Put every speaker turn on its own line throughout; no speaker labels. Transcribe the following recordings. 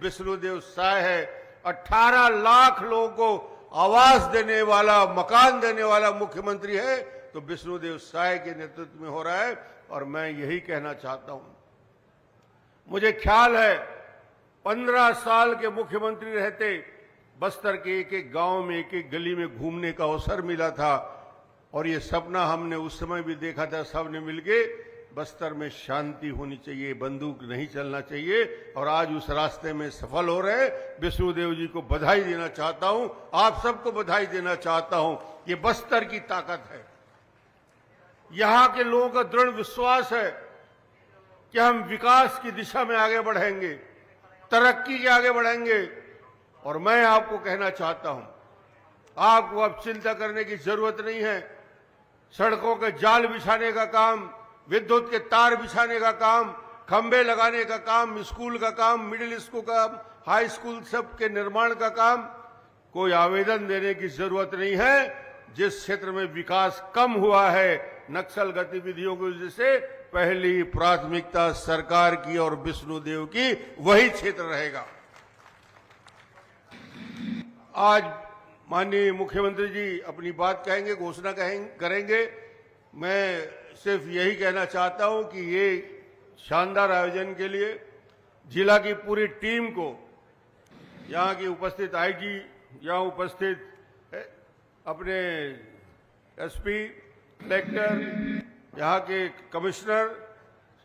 विष्णुदेव साय है। 18 लाख लोगों को आवास देने वाला, मकान देने वाला मुख्यमंत्री है तो विष्णुदेव साय के नेतृत्व में हो रहा है। और मैं यही कहना चाहता हूं, मुझे ख्याल है 15 साल के मुख्यमंत्री रहते बस्तर के एक एक गांव में, एक एक गली में घूमने का अवसर मिला था और ये सपना हमने उस समय भी देखा था सबने मिलके, बस्तर में शांति होनी चाहिए, बंदूक नहीं चलना चाहिए। और आज उस रास्ते में सफल हो रहे। विष्णुदेव जी को बधाई देना चाहता हूं, आप सबको बधाई देना चाहता हूं। ये बस्तर की ताकत है। यहां के लोगों का दृढ़ विश्वास है कि हम विकास की दिशा में आगे बढ़ेंगे, तरक्की के आगे बढ़ेंगे। और मैं आपको कहना चाहता हूं, आपको अब चिंता करने की जरूरत नहीं है। सड़कों के जाल बिछाने का काम, विद्युत के तार बिछाने का काम, खंभे लगाने का काम, स्कूल का काम, मिडिल स्कूल का काम, हाई स्कूल सब के निर्माण का काम, कोई आवेदन देने की जरूरत नहीं है। जिस क्षेत्र में विकास कम हुआ है नक्सल गतिविधियों की वजह से, पहली प्राथमिकता सरकार की और विष्णुदेव की वही क्षेत्र रहेगा। आज माननीय मुख्यमंत्री जी अपनी बात कहेंगे, घोषणा करेंगे। मैं सिर्फ यही कहना चाहता हूं कि ये शानदार आयोजन के लिए जिला की पूरी टीम को, यहां की उपस्थित आईजी, यहां उपस्थित अपने एसपी, कलेक्टर, यहां के कमिश्नर,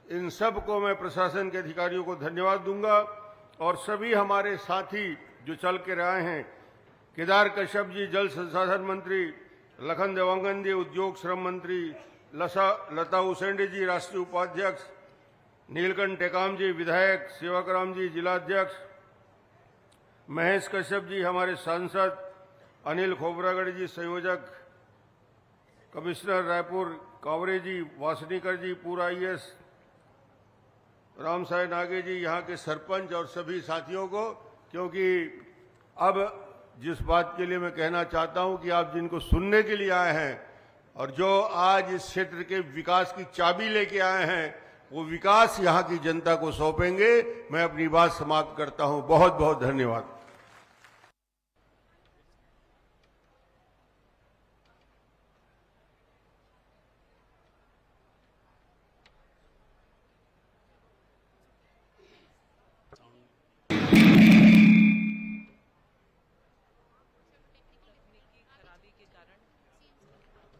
इन सब को मैं प्रशासन के अधिकारियों को धन्यवाद दूंगा। और सभी हमारे साथी जो चल के रहे हैं, केदार कश्यप जी जल संसाधन मंत्री, लखन देवांगन जी उद्योग श्रम मंत्री, लता उसेंडी जी राष्ट्रीय उपाध्यक्ष, नीलकंठ टेकाम जी विधायक, सेवाकराम जी जिलाध्यक्ष, महेश कश्यप जी हमारे सांसद, अनिल खोबरागढ़ जी संयोजक, कमिश्नर रायपुर कावरे जी, वासनीकर जी पूरा IAS, राम साय नागे जी यहाँ के सरपंच और सभी साथियों को, क्योंकि अब जिस बात के लिए मैं कहना चाहता हूं कि आप जिनको सुनने के लिए आए हैं और जो आज इस क्षेत्र के विकास की चाबी लेके आए हैं, वो विकास यहाँ की जनता को सौंपेंगे। मैं अपनी बात समाप्त करता हूं। बहुत बहुत धन्यवाद।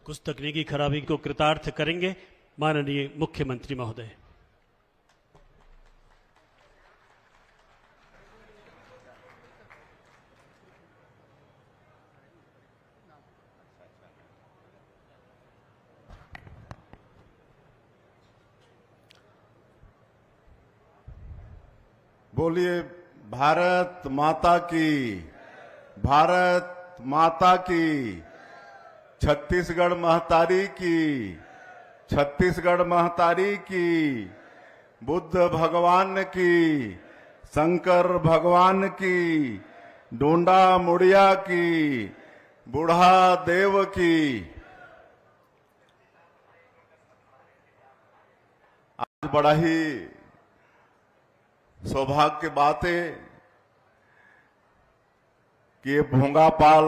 कुछ तकनीकी खराबी को कृतार्थ करेंगे माननीय मुख्यमंत्री महोदय।
बोलिए भारत माता की, भारत माता की, छत्तीसगढ़ महतारी की, छत्तीसगढ़ महतारी की, बुद्ध भगवान की, शंकर भगवान की, डोंडा मुड़िया की, बूढ़ा देव की। आज बड़ा ही सौभाग्य की बात है कि ये भोंगापाल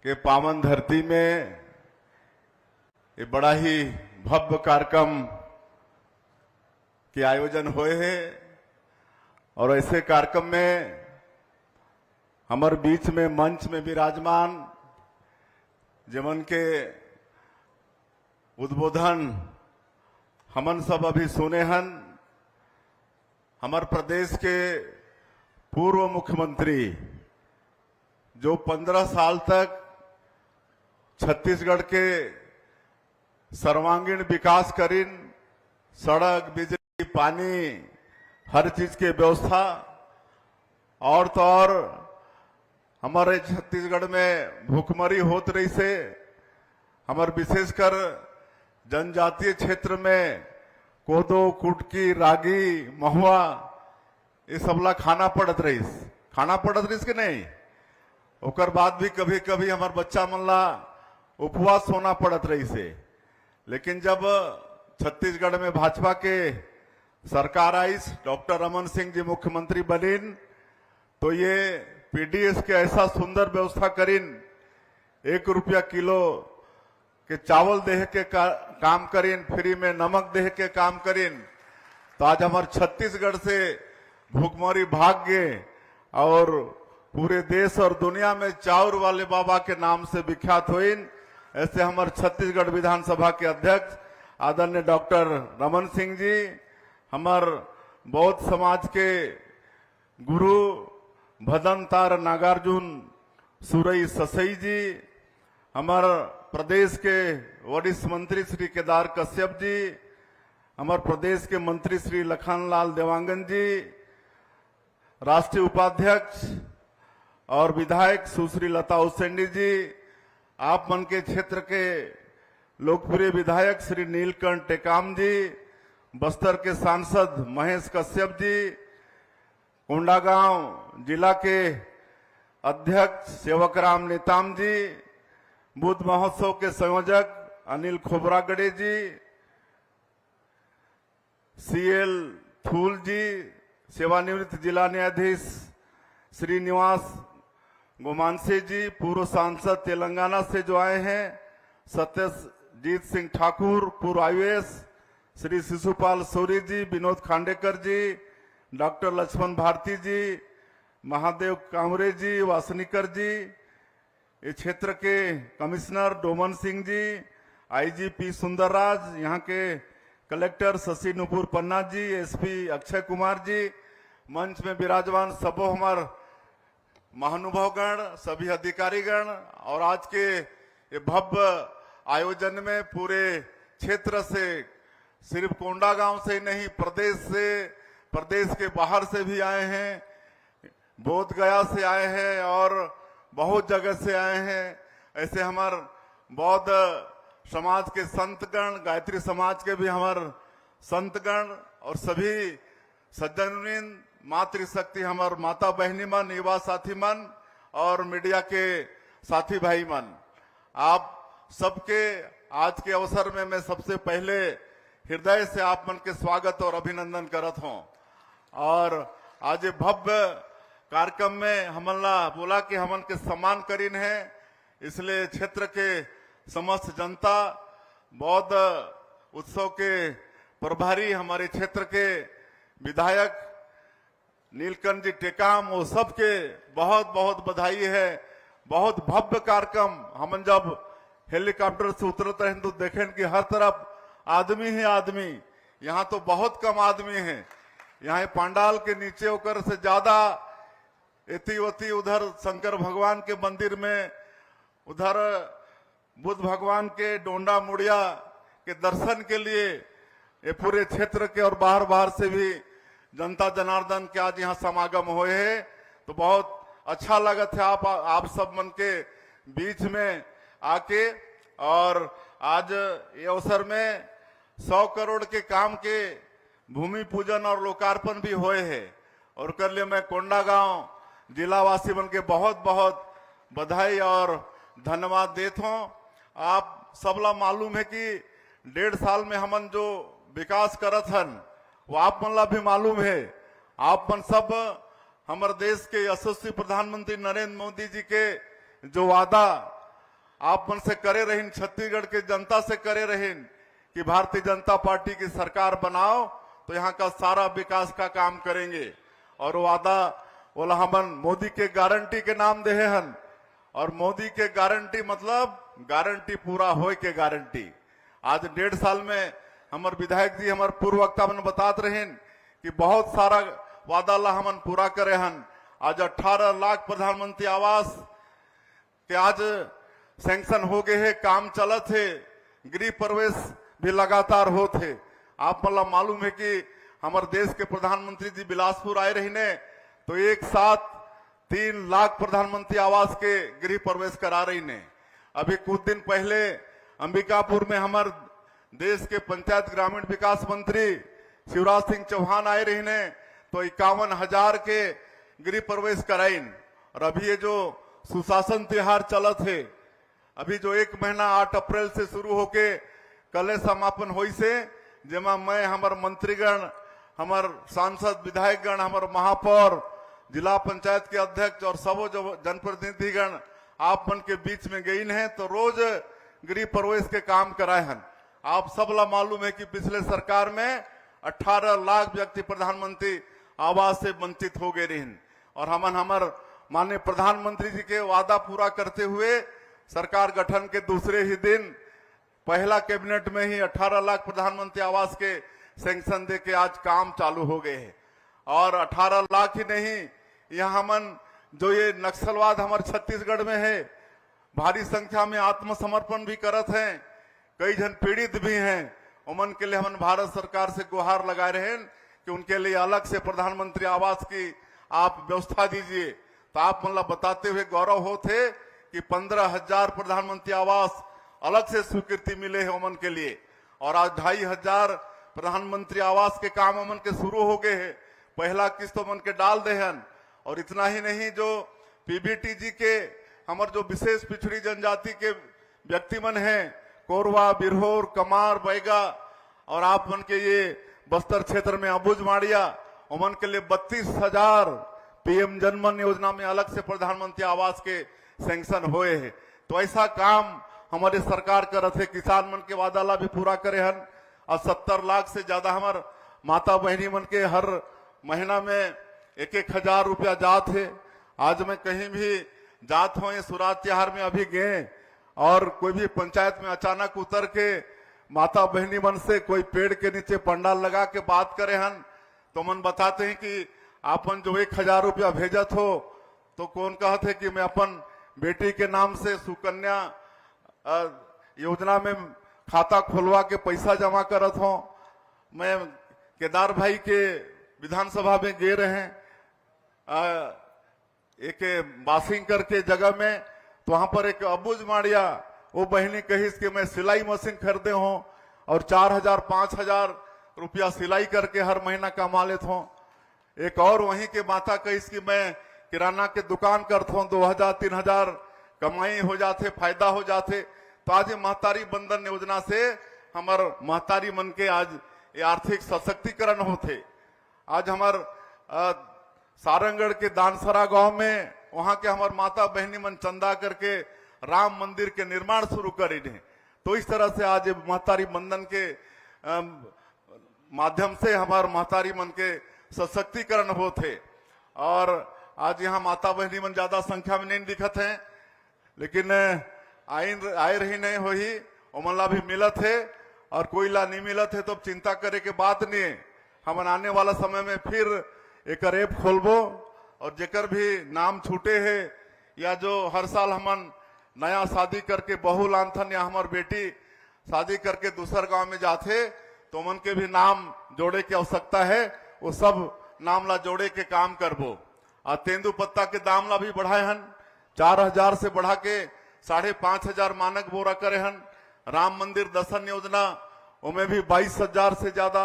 के पावन धरती में ये बड़ा ही भव्य कार्यक्रम के आयोजन हुए हैं। और ऐसे कार्यक्रम में हमारे बीच में मंच में विराजमान जमन के उद्बोधन हमन सब अभी सुने हन, हमारे प्रदेश के पूर्व मुख्यमंत्री जो 15 साल तक छत्तीसगढ़ के सर्वांगीण विकास करीन, सड़क, बिजली, पानी, हर चीज के व्यवस्था, और तो और हमारे छत्तीसगढ़ में भूखमरी होत रही से हमारे विशेषकर जनजातीय क्षेत्र में कोदो, कुटकी, रागी, महुआ ये सबला खाना पड़त रहीस के नहीं। ओकर बाद भी कभी कभी हमार बच्चा मन ला उपवास होना पड़त रही से। लेकिन जब छत्तीसगढ़ में भाजपा के सरकार आई, डॉक्टर रमन सिंह जी मुख्यमंत्री बनीन, तो ये पीडीएस के ऐसा सुंदर व्यवस्था करीन, 1 रुपया किलो के चावल देह के काम करीन, फ्री में नमक देह के काम करीन। तो आज हमारे छत्तीसगढ़ से भूखमरी भाग गए और पूरे देश और दुनिया में चाउर वाले बाबा के नाम से विख्यात हुईन। ऐसे हमारे छत्तीसगढ़ विधानसभा के अध्यक्ष आदरणीय डॉक्टर रमन सिंह जी, हमार बौद्ध समाज के गुरु भदनतार नागार्जुन सुरई ससई जी, हमार प्रदेश के वरिष्ठ मंत्री श्री केदार कश्यप जी, हमारे प्रदेश के मंत्री श्री लखनलाल देवांगन जी, राष्ट्रीय उपाध्यक्ष और विधायक सुश्री लता उसेंडी जी, आप मन के क्षेत्र के लोकप्रिय विधायक श्री नीलकंठ टेकाम जी, बस्तर के सांसद महेश कश्यप जी, कोंडागांव जिला के अध्यक्ष सेवकराम नेताम जी, बुद्ध महोत्सव के संयोजक अनिल खोबरागड़े जी, सीएल थूल जी, सेवानिवृत्त जिला न्यायाधीश श्रीनिवास गोमांसे जी, पूर्व सांसद तेलंगाना से जो आए हैं सत्यजीत सिंह ठाकुर, पूर्व आईएएस श्री शिशुपाल सोरी जी, विनोद खांडेकर जी, डॉक्टर लक्ष्मण भारती जी, महादेव कामरे जी, वासनीकर जी, इस क्षेत्र के कमिश्नर डोमन सिंह जी, आईजीपी सुंदरराज, यहाँ के कलेक्टर शशि नुपुर पन्ना जी, एसपी अक्षय कुमार जी, मंच में विराजमान सबो हमार महानुभावगण, सभी अधिकारीगण और आज के ये भव्य आयोजन में पूरे क्षेत्र से, सिर्फ कोंडागांव से ही नहीं प्रदेश के बाहर से भी आए हैं, बोध गया से आए हैं और बहुत जगह से आए हैं। ऐसे हमार बौद्ध समाज के संतगण, गायत्री समाज के भी हमार संतगण और सभी सज्जनवृंद, मातृशक्ति हमार माता बहनी मन, युवा साथी मन और मीडिया के साथी भाई मन, आप सबके आज के अवसर में मैं सबसे पहले हृदय से आप मन के स्वागत और अभिनंदन करत हूं। और आज ये भव्य कार्यक्रम में हमला बोला कि हमन के सम्मान करीन है, इसलिए क्षेत्र के समस्त जनता, बौद्ध उत्सव के प्रभारी हमारे क्षेत्र के विधायक नीलकंठ जी टेकाम, वो सबके बहुत बहुत बधाई है। बहुत भव्य कार्यक्रम, हमन जब हेलीकॉप्टर से उतरते हैं तो देखें कि हर तरफ आदमी ही आदमी, यहाँ तो बहुत कम आदमी है। यहाँ पांडाल के नीचे होकर से ज्यादा इतिवती उधर शंकर भगवान के मंदिर में, उधर बुद्ध भगवान के डोंडा मुड़िया के दर्शन के लिए ये पूरे क्षेत्र के और बाहर बाहर से भी जनता जनार्दन के आज यहाँ समागम हुए हैं। तो बहुत अच्छा लगा था आप सब मन के बीच में आके। और आज ये अवसर में 100 करोड़ के काम के भूमि पूजन और लोकार्पण भी हुए हैं और कर लिए मैं कोंडागांव जिलावासी बन के बहुत बहुत बधाई और धन्यवाद देता हूँ। आप सबला मालूम है कि 1.5 साल में हमन जो विकास करत हन वो आप मन ला भी मालूम है। आप मन सब हमारे देश के यशस्वी प्रधानमंत्री नरेंद्र मोदी जी के जो वादा आप मन से करे रहीन, छत्तीसगढ़ के जनता से करे रहीन कि भारतीय जनता पार्टी की सरकार बनाओ तो यहाँ का सारा विकास का काम करेंगे। और वादा बोला हमन मोदी के गारंटी के नाम दे हन, और मोदी के गारंटी मतलब गारंटी पूरा होए के गारंटी। आज 1.5 साल में हमारे विधायक जी, हमारे पूर्व वक्ता मन बतात रहे कि बहुत सारा वादा ला हमन पूरा करे हन। आज 18 लाख प्रधानमंत्री आवास के आज सैंक्शन हो गए है, काम चलत है, गृह प्रवेश भी लगातार होते। आप मला मालूम है कि हमारे देश के प्रधानमंत्री जी बिलासपुर आए रहने तो एक साथ 3 लाख प्रधानमंत्री आवास के गृह प्रवेश करा रही ने। अभी कुछ दिन पहले अंबिकापुर में हमारे देश के पंचायत ग्रामीण विकास मंत्री शिवराज सिंह चौहान आए रहने तो 51,000 के गृह प्रवेश कराइन। और अभी ये जो सुशासन त्योहार चलत है, अभी जो 1 महीना 8 अप्रैल से शुरू होके कल समापन हुई से, जेमा मैं हमारे मंत्रीगण, हमार सांसद विधायकगण, हमार महापौर, जिला पंचायत के अध्यक्ष और सब जो जनप्रतिनिधिगण आप मन के बीच में गई हैं तो रोज गृह प्रवेश के काम कराए हैं। आप सबला मालूम है कि पिछले सरकार में 18 लाख व्यक्ति प्रधानमंत्री आवास से वंचित हो गए रहे और हमार माननीय प्रधानमंत्री जी के वादा पूरा करते हुए सरकार गठन के दूसरे ही दिन पहला कैबिनेट में ही 18 लाख प्रधानमंत्री आवास के सैंक्शन दे के आज काम चालू हो गए हैं। और 18 लाख ही नहीं, यहाँ हमन जो ये नक्सलवाद हमारे छत्तीसगढ़ में है, भारी संख्या में आत्मसमर्पण भी करत हैं, कई जन पीड़ित भी हैं। उमन के लिए हम भारत सरकार से गुहार लगा रहे हैं कि उनके लिए अलग से प्रधानमंत्री आवास की आप व्यवस्था दीजिए। तो आप मतलब बताते हुए गौरव होते कि 15,000 प्रधानमंत्री आवास अलग से स्वीकृति मिले है उमन के लिए और आज 2,500 प्रधानमंत्री आवास के काम उमन के शुरू हो गए हैं। पहला किस्त उमन के डाल दे हैं। और इतना ही नहीं, जो पीबीटी जी के हमारे जो विशेष पिछड़ी जनजाति के व्यक्ति मन हैं, कोरवा, बिरहोर, कमार, बैगा और आप मन के ये बस्तर क्षेत्र में अबुझ माड़िया, उमन के लिए 32,000 पीएम जनमन योजना में अलग से प्रधानमंत्री आवास के सैंक्शन हुए हैं। तो ऐसा काम हमारे सरकार करत है। किसान मन के वादा ला भी पूरा करे हन और 70 लाख से ज्यादा हमार माता बहनी मन के हर महीना में 1,000 रुपया जात है। आज मैं कहीं भी जात हो, ये सुरात त्योहार में अभी गए और कोई भी पंचायत में अचानक उतर के माता बहनी मन से कोई पेड़ के नीचे पंडाल लगा के बात करे हन तो मन बताते हैं कि आपन जो 1,000 रुपया भेजत हो तो कौन कहते है कि मैं अपन बेटी के नाम से सुकन्या योजना में खाता खोलवा के पैसा जमा करत हो। मैं केदार भाई के विधानसभा में गए रहे एक बासिंग करके जगह में, तो वहां पर एक अबुझ माड़िया वो बहनी कही कि मैं सिलाई मशीन खरीदे हूं और 4,000 5,000 रुपया सिलाई करके हर महीना कमा लेता हूं। एक और वहीं के माता कही कि मैं किराना के दुकान करता हूं, 2,000 3,000 कमाई हो जाते, फायदा हो जाते। तो आज महतारी बंधन योजना से हमार महतारी मन के आज ये आर्थिक सशक्तिकरण होते। आज हमार सारंगढ़ के दानसरा गांव में वहां के हमार माता बहनी मन चंदा करके राम मंदिर के निर्माण शुरू करे। तो इस तरह से आज महतारी बंधन के माध्यम से हमार महतारी मन के सशक्तिकरण होते। और आज यहाँ माता बहनी मन ज्यादा संख्या में नहीं दिखत हैं, लेकिन आए रही नहीं हो ही उमला भी मिलत है और कोई ला नहीं मिलत है तो चिंता करे के बात नहीं है। हम आने वाला समय में फिर एक ऐप खोलबो और जेकर भी नाम छूटे है या जो हर साल हमन नया शादी करके बहू लानथन या हमार बेटी शादी करके दूसर गांव में जाते तो मन के भी नाम जोड़े की आवश्यकता है, वो सब नाम ला जोड़े के काम करबो। और तेंदु पत्ता के दाम ला भी बढ़ाए हन, 4,000 से बढ़ा के 5,500 मानक बोरा करे हन। राम मंदिर दर्शन योजना उनमें भी 22,000 से ज्यादा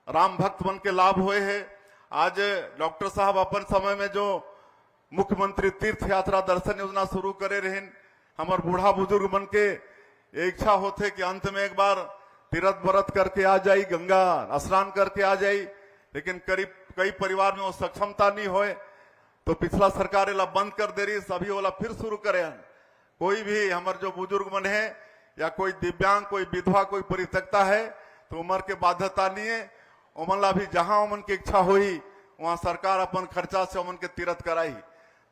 राम भक्त मन के लाभ हुए हैं। आज डॉक्टर साहब अपन समय में जो मुख्यमंत्री तीर्थ यात्रा दर्शन योजना शुरू करे रहे, हमार बूढ़ा बुजुर्ग मन के इच्छा होते कि अंत में एक बार तीर्थ व्रत करके आ जाई, गंगा स्नान करके आ जाई, लेकिन करीब कई परिवार में वो सक्षमता नहीं होए तो पिछला सरकार इला बंद कर दे रही, सभी वाला फिर शुरू करे। कोई भी हमारे जो बुजुर्ग मन है या कोई दिव्यांग, कोई विधवा, कोई परित्यक्ता है तो उम्र के बाध्यता नहीं है, उमन भी जहां उमन की इच्छा हुई वहां सरकार अपन खर्चा से उमन के तीर्थ कराई।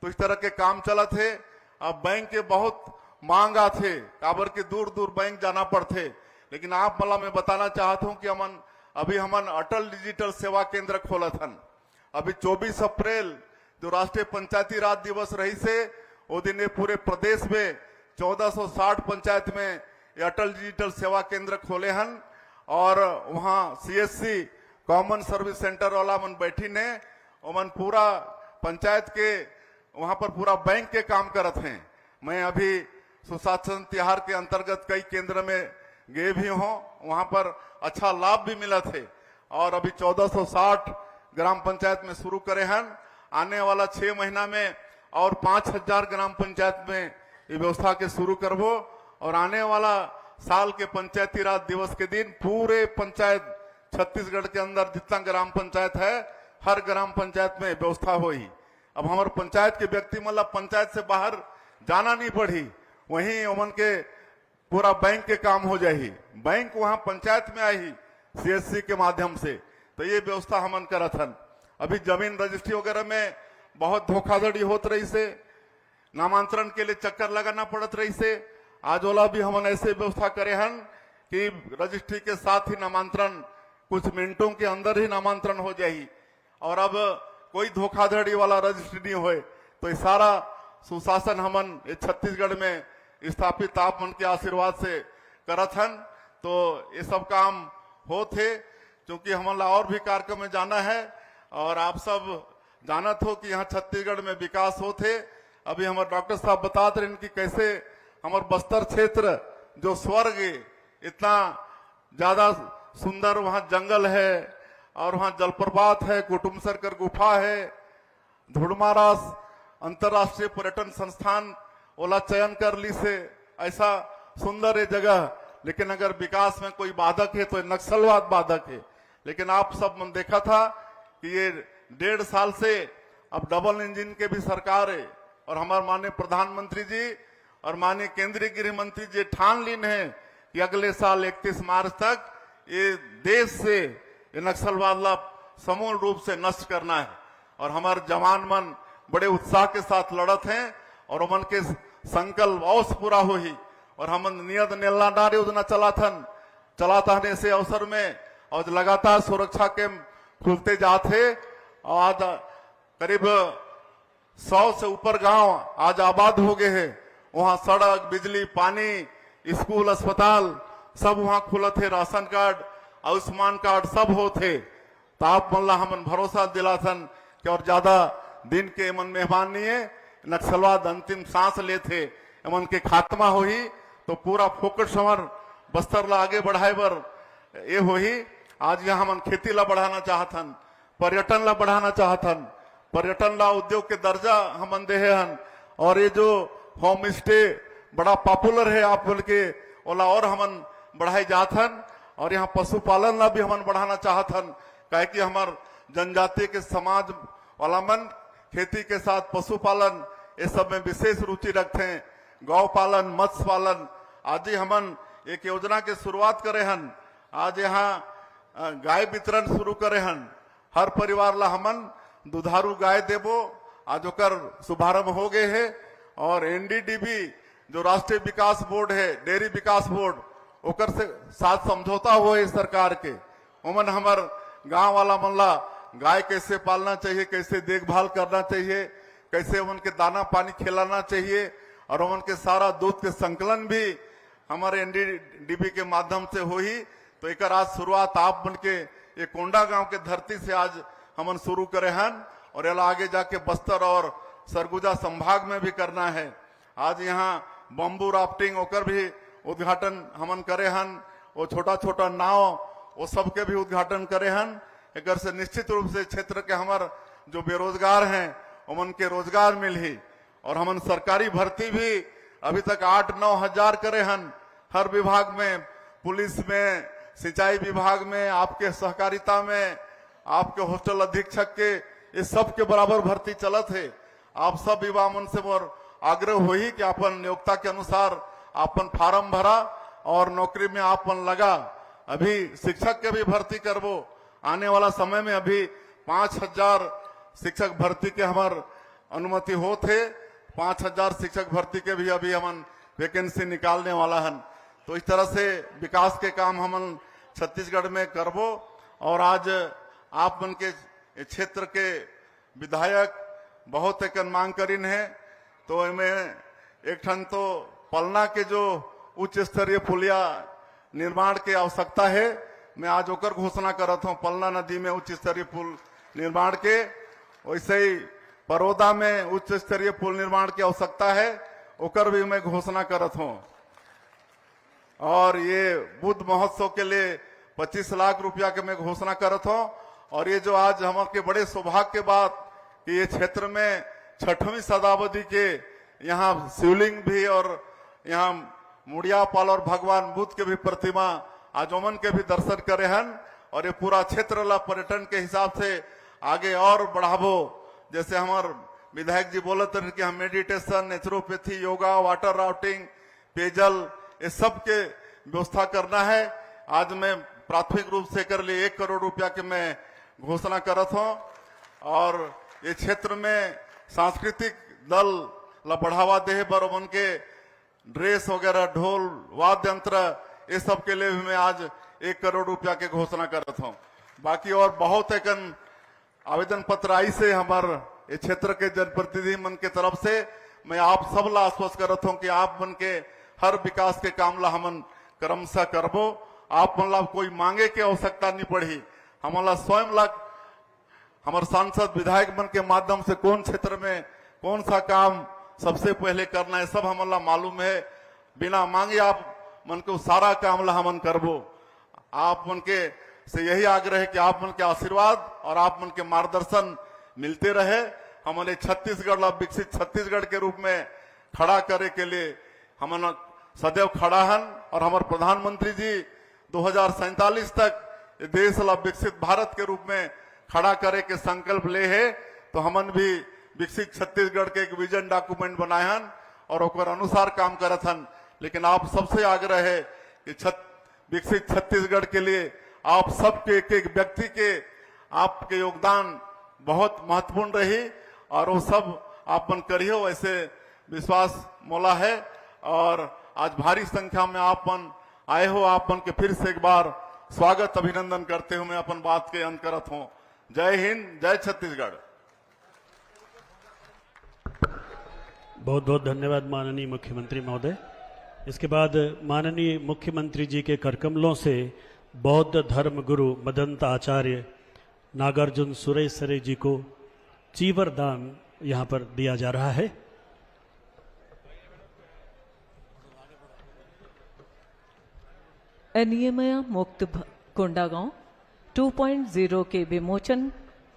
तो इस तरह के काम चलत है। अब बैंक के बहुत मांग आथे, काबर के दूर दूर बैंक जाना पड़ते, लेकिन आप मला मैं बताना चाहता हूं कि अभी हमन अटल डिजिटल सेवा केंद्र खोलत हन। अभी 24 अप्रैल जो राष्ट्रीय पंचायती राज दिवस रही से वो दिन पूरे प्रदेश में 1460 पंचायत में ये अटल डिजिटल सेवा केंद्र खोले हन और वहां सीएससी कॉमन सर्विस सेंटर वाला मन बैठी ने उमन पूरा पंचायत के वहां पर पूरा बैंक के काम करत हैं। मैं अभी सुशासन त्योहार के अंतर्गत कई केंद्र में गए भी हूं, वहां पर अच्छा लाभ भी मिला थे और अभी 1460 ग्राम पंचायत में शुरू करे हैं। आने वाला 6 महीना में और 5,000 ग्राम पंचायत में ये व्यवस्था के शुरू करबो और आने वाला साल के पंचायती राज दिवस के दिन पूरे पंचायत छत्तीसगढ़ के अंदर जितना ग्राम पंचायत है, हर ग्राम पंचायत में व्यवस्था हुई। अब हमारे पंचायत के व्यक्ति मतलब पंचायत से बाहर जाना नहीं पड़ी, वहीं उमन के पूरा बैंक के काम हो जाही, बैंक वहां पंचायत में आई सीएससी के माध्यम से। तो ये व्यवस्था हमन करत हन। अभी जमीन रजिस्ट्री वगैरह में बहुत धोखाधड़ी होत रही से, नामांतरण के लिए चक्कर लगाना पड़त रही से। आज वाला भी हमन ऐसे व्यवस्था करे हन कि रजिस्ट्री के साथ ही नामांतरण कुछ मिनटों के अंदर ही नामांतरण हो जाही, और अब कोई धोखाधड़ी वाला रजिस्ट्री नहीं होए। तो ये सारा सुशासन हमन छत्तीसगढ़ में स्थापित आप मन के आशीर्वाद से करत हन। तो ये सब काम हो थे, क्योंकि हमन और भी कार्यक्रम में जाना है, और आप सब जानत हो कि यहाँ छत्तीसगढ़ में विकास हो थे। अभी हमारे डॉक्टर साहब बताते रहे कि कैसे हमारे बस्तर क्षेत्र जो स्वर्ग है, इतना ज्यादा सुंदर वहां जंगल है, और वहां जलप्रपात है, कुटुम्ब सर्कर गुफा है, धुड़मारास अंतर्राष्ट्रीय पर्यटन संस्थान ओला चयन कर ली से, ऐसा सुंदर है जगह। लेकिन अगर विकास में कोई बाधक है तो नक्सलवाद बाधक है। लेकिन आप सब मन देखा था कि ये 1.5 साल से अब डबल इंजन के भी सरकार है, और हमारे माननीय प्रधानमंत्री जी और माननीय केंद्रीय गृह मंत्री जी ठान लीन है कि अगले साल 31 मार्च तक ये देश से ये नक्सलवाद समूल रूप से नष्ट करना है। और हमारे जवान मन बड़े उत्साह के साथ लड़त हैं, और उमन के संकल्प अवश्य पूरा हो ही। और हम नियत नेलनाडार योजना चलाता है ऐसे अवसर में, और लगातार सुरक्षा के खुलते जाते। और आज करीब 100 से ऊपर गांव आज आबाद हो गए हैं। वहां सड़क, बिजली, पानी, स्कूल, अस्पताल सब वहां खुलत है। राशन कार्ड, आयुष्मान कार्ड सब होते। तो आप मल्ला हमन भरोसा दिलाथन कि और ज्यादा दिन के मन मेहमान नहीं है, नक्सलवाद अंतिम सांस लेते एमन के खात्मा हो ही। तो पूरा फोकस हमार बस्तर ला आगे बढ़ाए बर ये हो ही। आज यहाँ हम खेती ला बढ़ाना चाहतन, पर्यटन ला बढ़ाना चाहतन, पर्यटन ला उद्योग के दर्जा हम देहे हन। और ये जो होम स्टे बड़ा पॉपुलर है आप बोल के ओला और हमन बढ़ाई जाथन। और यहाँ पशुपालन ला भी हमन बढ़ाना चाहतन, काहे कि हमार जनजाति के समाज वाला मन खेती के साथ पशुपालन ये सब में विशेष रुचि रखते हैं। गौ पालन, मत्स्य पालन। आज ही हमन एक योजना के शुरुआत करे हन। आज यहाँ गाय वितरण शुरू करे हन। हर परिवार ला हमन दुधारू गाय देबो, आज ओकर शुभारंभ हो गए है। और एनडीडीबी जो राष्ट्रीय विकास बोर्ड है, डेयरी विकास बोर्ड, ओकर से साथ समझौता हुआ है सरकार के। उमन हमार गांव वाला मनला गाय कैसे पालना चाहिए, कैसे देखभाल करना चाहिए, कैसे उनके दाना पानी खिलाना चाहिए, और उनके सारा दूध के संकलन भी हमारे एनडीडीबी के माध्यम से हो ही। तो एक आज शुरुआत आप बन के ये कोंडा गांव के धरती से आज हमन शुरू करे हन, और ये आगे जाके बस्तर और सरगुजा संभाग में भी करना है। आज यहाँ बम्बू राफ्टिंग ओकर भी उद्घाटन हमन करे हन। वो छोटा छोटा नाव वो सबके भी उद्घाटन करे हन। एक से निश्चित रूप से क्षेत्र के हमार जो बेरोजगार हैं उमन के रोजगार मिली। और हमन सरकारी भर्ती भी अभी तक 8-9 हजार करे हन, हर विभाग में, पुलिस में, सिंचाई विभाग में, आपके सहकारिता में, आपके हॉस्टल अधीक्षक के, ये सब के बराबर भर्ती चलत है। आप सब युवा मन से मोर आग्रह हो ही कि अपन नियोक्ता के अनुसार अपन फार्म भरा और नौकरी में आपन लगा। अभी शिक्षक के भी भर्ती करबो, आने वाला समय में अभी 5000 शिक्षक भर्ती के हमार अनुमति हो थे। 5000 शिक्षक भर्ती के भी अभी हमन वैकेंसी निकालने वाला हन। तो इस तरह से विकास के काम हमन छत्तीसगढ़ में करबो। और आज आप मन के क्षेत्र के विधायक बहुत एक मांग करीन है। तो इनमें एक ठन तो पलना के जो उच्च स्तरीय पुलिया निर्माण की आवश्यकता है, मैं आज ओकर घोषणा करत हूँ। पलना नदी में उच्च स्तरीय पुल निर्माण के, वैसे ही बड़ौदा में उच्च स्तरीय पुल निर्माण की आवश्यकता है, ओकर भी मैं घोषणा करत हूँ। और ये बुद्ध महोत्सव के लिए 25 लाख रुपया के मैं घोषणा करत हूँ। और ये जो आज हमारे बड़े सौभाग्य के बाद कि ये क्षेत्र में 6वीं शताब्दी के यहाँ शिवलिंग भी और यहाँ मुड़िया पाल और भगवान बुद्ध के भी प्रतिमा आज ओमन के भी दर्शन करे हन। और ये पूरा क्षेत्र ला पर्यटन के हिसाब से आगे और बढ़ावो। जैसे हमारे विधायक जी बोलते हैं कि हम meditation, naturopathy, yoga, water rafting, पेयजल, ये सब के व्यवस्था करना है। आज मैं प्राथमिक रूप से कर लिए 1 करोड़ रुपया के मैं घोषणा करत हूँ। और ये क्षेत्र में सांस्कृतिक दल ला बढ़ावा दे बर उनके ड्रेस वगैरह, ढोल, वाद्य यंत्र, ये सब के लिए भी मैं आज 1 करोड़ रुपया के घोषणा करत हूँ। बाकी और बहुत एक आवेदन पत्र आई से हमारे ये क्षेत्र के जनप्रतिनिधि मन के तरफ से मैं आप सब ला आश्वस्त करत हूँ कि आप मन के हर विकास के काम ला हमन क्रमशः करबो। आप मन ला कोई मांगे के आवश्यकता नहीं पड़ी। हमला स्वयं ला हमारे सांसद विधायक मन के माध्यम से कौन क्षेत्र में कौन सा काम सबसे पहले करना है सब हमला मालूम है। बिना मांगे आप मन को सारा काम ला हमन करबो। आप मन के से यही आग्रह है कि आप मन के आशीर्वाद और आप मन के मार्गदर्शन मिलते रहे। हमारे छत्तीसगढ़ ला विकसित छत्तीसगढ़ के रूप में खड़ा करे के लिए हम सदैव खड़ा हन। और हमारे प्रधानमंत्री जी 2047 तक देश ला विकसित भारत के रूप में खड़ा करे के संकल्प ले है। तो हमन भी विकसित छत्तीसगढ़ के एक विजन डॉक्यूमेंट बनाए हन और ओकर अनुसार काम करत हन। लेकिन आप सबसे आग्रह है कि विकसित छत्तीसगढ़ के लिए आप सबके एक व्यक्ति के आपके योगदान बहुत महत्वपूर्ण रही और वो सब आपन करियो वैसे विश्वास मोला है। और आज भारी संख्या में आपन आए हो, आपन के फिर से एक बार स्वागत अभिनंदन करते हुए मैं अपन बात के अंत करत हूँ। जय हिंद, जय छत्तीसगढ़।
बहुत बहुत धन्यवाद माननीय मुख्यमंत्री महोदय। इसके बाद माननीय मुख्यमंत्री जी के करकमलों से बौद्ध धर्म गुरु मदंत आचार्य नागार्जुन सुरेसरे जी को चीवर दान यहाँ पर दिया जा रहा है।
अनियमित मुक्त कोंडागांव 2.0 के विमोचन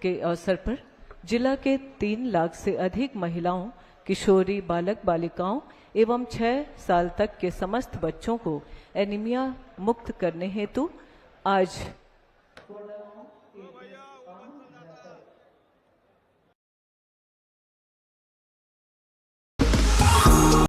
के अवसर पर जिला के 3 लाख से अधिक महिलाओं, किशोरी, बालक बालिकाओं एवं 6 साल तक के समस्त बच्चों को एनीमिया मुक्त करने हेतु आज